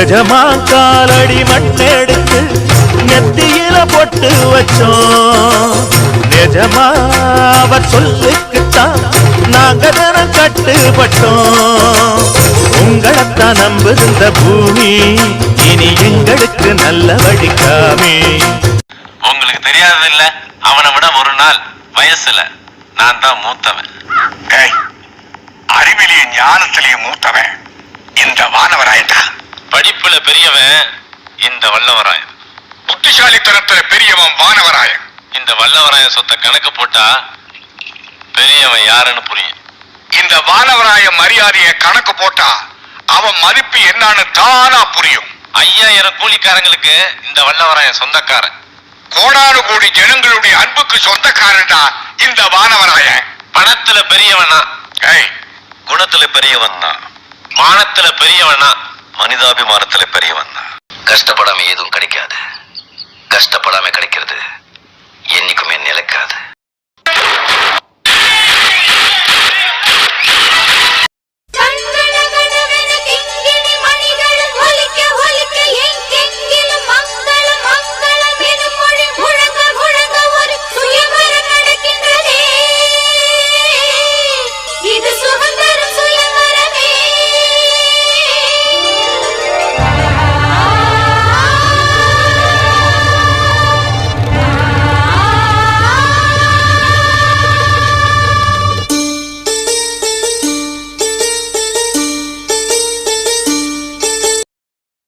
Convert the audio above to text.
எஜமா காலடி மண்ணெடுத்து நெத்தியில பொட்டு வச்சோம். நிஜமா அவர் சொல்லுக்குத்தான் நாங்க தினம் கட்டுப்பட்டோம். உங்களைத்தான் நம்புகின்ற பூமி இனி எங்களுக்கு நல்ல வழிக்காமே. உங்களுக்கு தெரியாதது இல்ல, அவனை விட ஒரு நாள் வயசுல நான் தான் மூத்தவன். அறிவிலேயே ஞானத்திலேயே மூத்தவன் இந்த வானவராயன். படிப்புல பெரியவன் இந்த வல்லவராயன். புத்திசாலித்தனத்துல பெரியவன் வானவராயன். இந்த வல்லவராயன் சொத்தை கணக்கு போட்டா பெரியவன் யாருன்னு புரியும். இந்த வானவராய மரியாதையை கணக்கு போட்டா அவன் மதிப்பு என்னன்னு தானா புரியும். 5000 கூலிக்காரங்களுக்கு இந்த வல்லவராயன் சொந்தக்காரன். கோடானு கோடி ஜனங்களுடைய அன்புக்கு சொந்தக்காரன் தான் இந்த வானவராயன். பணத்துல பெரியவனா, குணத்துல பெரியவன் தான், மானத்துல பெரியவனா, மனிதாபிமானத்துல பெரியவன் தான். கஷ்டப்படாம எதுவும் கிடைக்காது, கஷ்டப்படாம கிடைக்கிறது